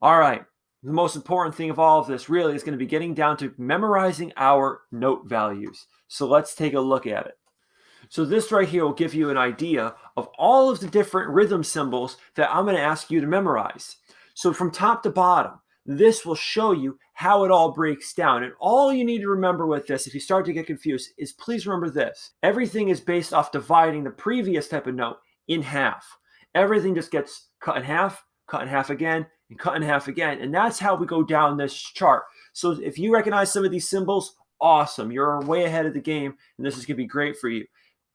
All right. The most important thing of all of this really is going to be getting down to memorizing our note values. So let's take a look at it. So this right here will give you an idea of all of the different rhythm symbols that I'm going to ask you to memorize. So from top to bottom, this will show you how it all breaks down. And all you need to remember with this, if you start to get confused, is please remember this. Everything is based off dividing the previous type of note in half. Everything just gets cut in half again, and cut in half again. And that's how we go down this chart. So if you recognize some of these symbols, awesome. You're way ahead of the game, and this is going to be great for you.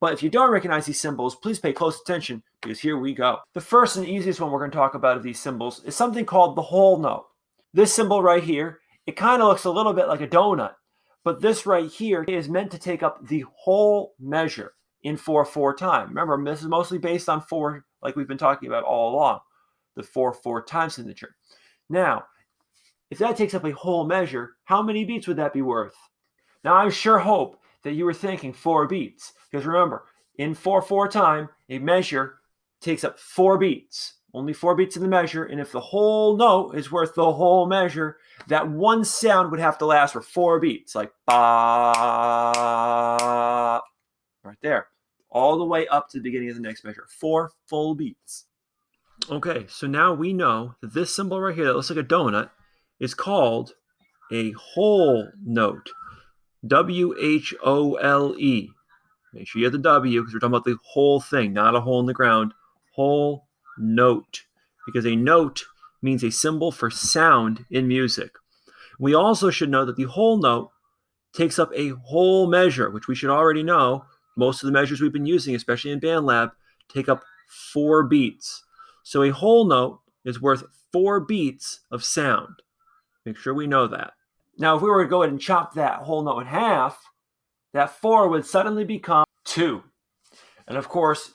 But if you don't recognize these symbols, please pay close attention because here we go. The first and easiest one we're going to talk about of these symbols is something called the whole note. This symbol right here, it kind of looks a little bit like a donut, but this right here is meant to take up the whole measure in 4/4 time. Remember, this is mostly based on 4, like we've been talking about all along, the 4/4 time signature. Now, if that takes up a whole measure, how many beats would that be worth? Now, I sure hope that you were thinking 4 beats, because remember, in 4/4 time, a measure takes up 4 beats. Only 4 beats in the measure, and if the whole note is worth the whole measure, that one sound would have to last for 4 beats, like ba, right there, all the way up to the beginning of the next measure. 4 full beats. Okay, so now we know that this symbol right here that looks like a donut is called a whole note. W-H-O-L-E. Make sure you have the W because we're talking about the whole thing, not a hole in the ground. Whole note. Because a note means a symbol for sound in music. We also should know that the whole note takes up a whole measure, which we should already know. Most of the measures we've been using, especially in band lab, take up 4 beats. So a whole note is worth 4 beats of sound. Make sure we know that. Now, if we were to go ahead and chop that whole note in half, that 4 would suddenly become 2. And of course,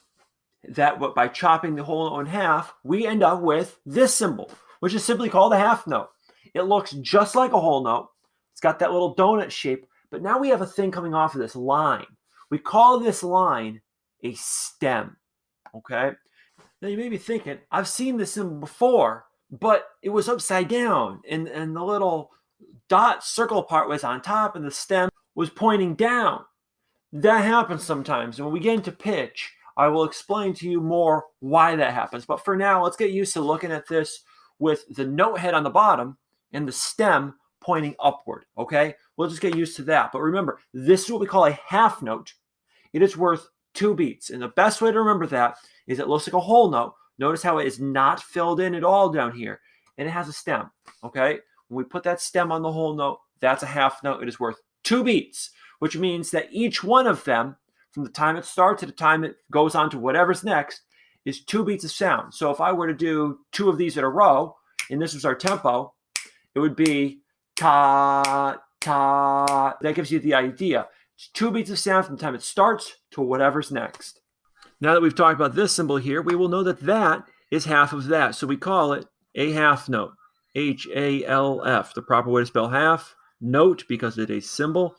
by chopping the whole note in half, we end up with this symbol, which is simply called a half note. It looks just like a whole note. It's got that little donut shape, but now we have a thing coming off of this line. We call this line a stem, okay? Now you may be thinking, I've seen this symbol before, but it was upside down, and the little dot circle part was on top, and the stem was pointing down. That happens sometimes, and when we get into pitch, I will explain to you more why that happens. But for now, let's get used to looking at this with the note head on the bottom and the stem pointing upward, okay? We'll just get used to that. But remember, this is what we call a half note. It is worth 2 beats, and the best way to remember that is it looks like a whole note. Notice how it is not filled in at all down here, and it has a stem, okay? When we put that stem on the whole note, that's a half note. It is worth 2 beats, which means that each one of them, from the time it starts to the time it goes on to whatever's next, is 2 beats of sound. So if I were to do 2 of these in a row, and this was our tempo, it would be ta, ta. That gives you the idea. It's 2 beats of sound from the time it starts to whatever's next. Now that we've talked about this symbol here, we will know that that is half of that. So we call it a half note. H-A-L-F. The proper way to spell half, note, because it is a symbol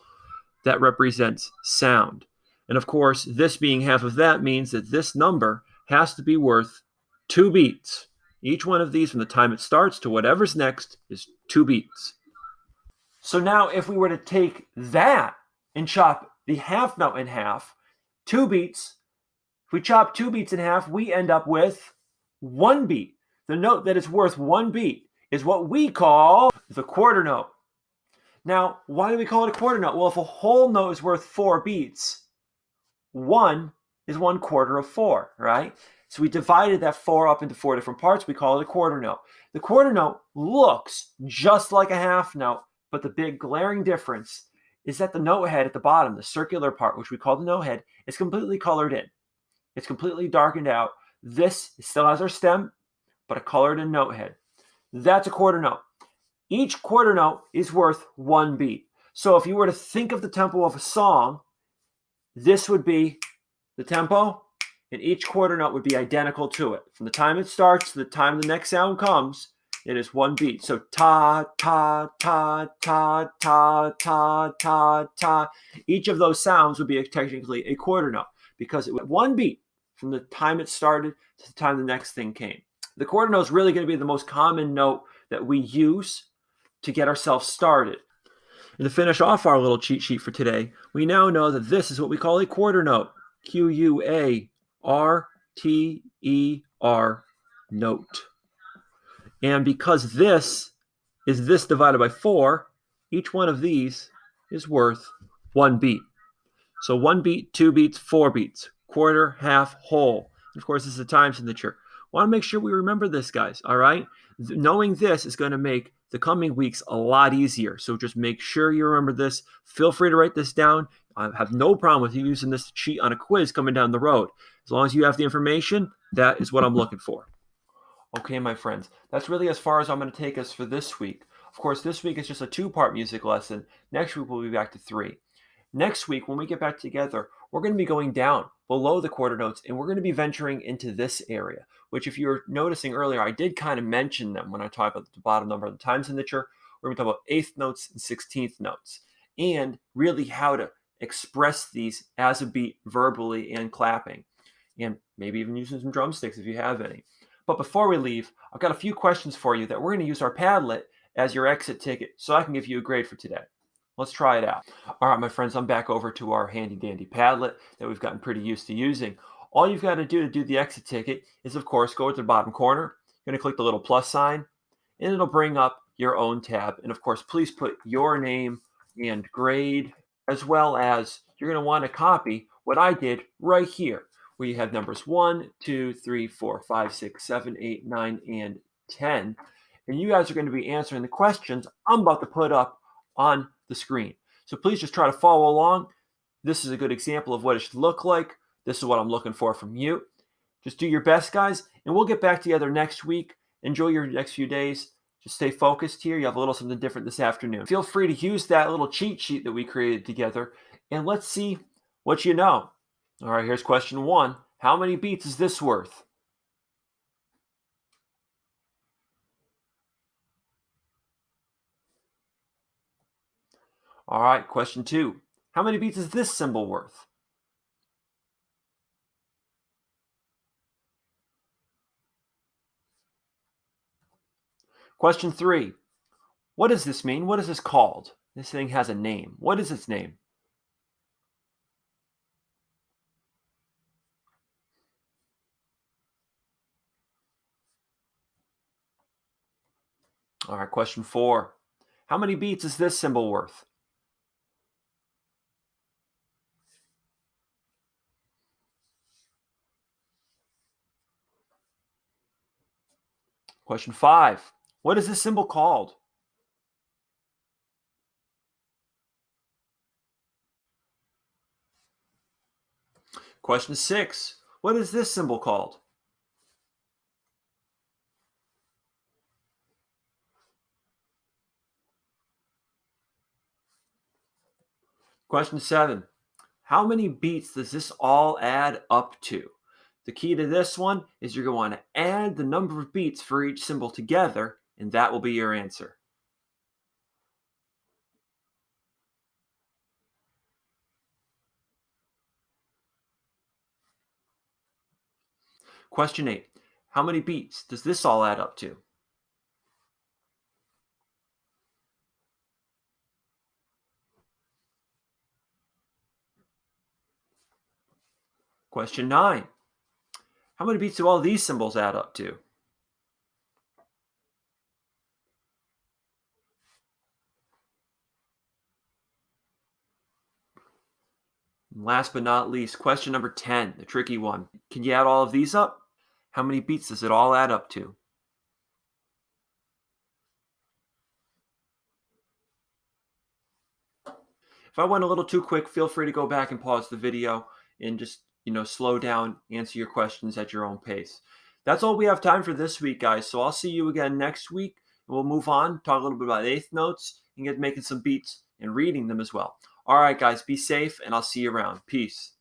that represents sound. And of course, this being half of that means that this number has to be worth 2 beats. Each one of these from the time it starts to whatever's next is 2 beats. So now if we were to take that and chop the half note in half, 2 beats, if we chop 2 beats in half, we end up with 1 beat. The note that is worth 1 beat is what we call the quarter note. Now, why do we call it a quarter note? Well, if a whole note is worth 4 beats, 1 is 1/4 of 4, right? So we divided that 4 up into 4 different parts. We call it a quarter note. The quarter note looks just like a half note, but the big glaring difference is that the note head at the bottom, the circular part, which we call the note head, is completely colored in. It's completely darkened out. This still has our stem, but a colored in note head. That's a quarter note. Each quarter note is worth 1 beat. So if you were to think of the tempo of a song, this would be the tempo, and each quarter note would be identical to it. From the time it starts to the time the next sound comes, it is 1 beat. So ta, ta, ta, ta, ta, ta, ta, ta. Each of those sounds would be technically a quarter note because it was 1 beat from the time it started to the time the next thing came. The quarter note is really going to be the most common note that we use to get ourselves started. And to finish off our little cheat sheet for today, we now know that this is what we call a quarter note. Quarter note. And because this is this divided by 4, each one of these is worth 1 beat. So 1 beat, 2 beats, 4 beats, quarter, half, whole. And of course, this is a time signature. Want to make sure we remember this, guys, all right? Knowing this is going to make the coming weeks a lot easier. So just make sure you remember this. Feel free to write this down. I have no problem with you using this to cheat on a quiz coming down the road. As long as you have the information, that is what I'm looking for. Okay, my friends, that's really as far as I'm going to take us for this week. Of course, this week is just a 2-part music lesson. Next week, we'll be back to 3. Next week, when we get back together, we're going to be going down below the quarter notes, and we're going to be venturing into this area, which if you were noticing earlier, I did kind of mention them when I talked about the bottom number of the time signature. We're going to talk about 8th notes and 16th notes, and really how to express these as a beat verbally and clapping, and maybe even using some drumsticks if you have any. But before we leave, I've got a few questions for you that we're going to use our Padlet as your exit ticket so I can give you a grade for today. Let's try it out. All right, my friends, I'm back over to our handy-dandy Padlet that we've gotten pretty used to using. All you've got to do the exit ticket is, of course, go to the bottom corner. You're going to click the little plus sign, and it'll bring up your own tab. And, of course, please put your name and grade, as well as you're going to want to copy what I did right here, where you have numbers 1, 2, 3, 4, 5, 6, 7, 8, 9, and 10. And you guys are going to be answering the questions I'm about to put up on the screen. So please just try to follow along. This is a good example of what it should look like. This is what I'm looking for from you. Just do your best, guys, and we'll get back together next week. Enjoy your next few days. Just stay focused here. You have a little something different this afternoon. Feel free to use that little cheat sheet that we created together, and let's see what you know. All right, here's question 1. How many beats is this worth? All right, question 2. How many beats is this symbol worth? Question 3. What does this mean? What is this called? This thing has a name. What is its name? All right, question 4. How many beats is this symbol worth? Question 5. What is this symbol called? Question 6. What is this symbol called? Question 7. How many beats does this all add up to? The key to this one is you're going to want to add the number of beats for each symbol together, and that will be your answer. Question 8. How many beats does this all add up to? Question 9. How many beats do all these symbols add up to? And last but not least, question number 10, the tricky one. Can you add all of these up? How many beats does it all add up to? If I went a little too quick, feel free to go back and pause the video and just, slow down, answer your questions at your own pace. That's all we have time for this week, guys. So I'll see you again next week. And we'll move on, talk a little bit about 8th notes, and get making some beats and reading them as well. All right, guys, be safe, and I'll see you around. Peace.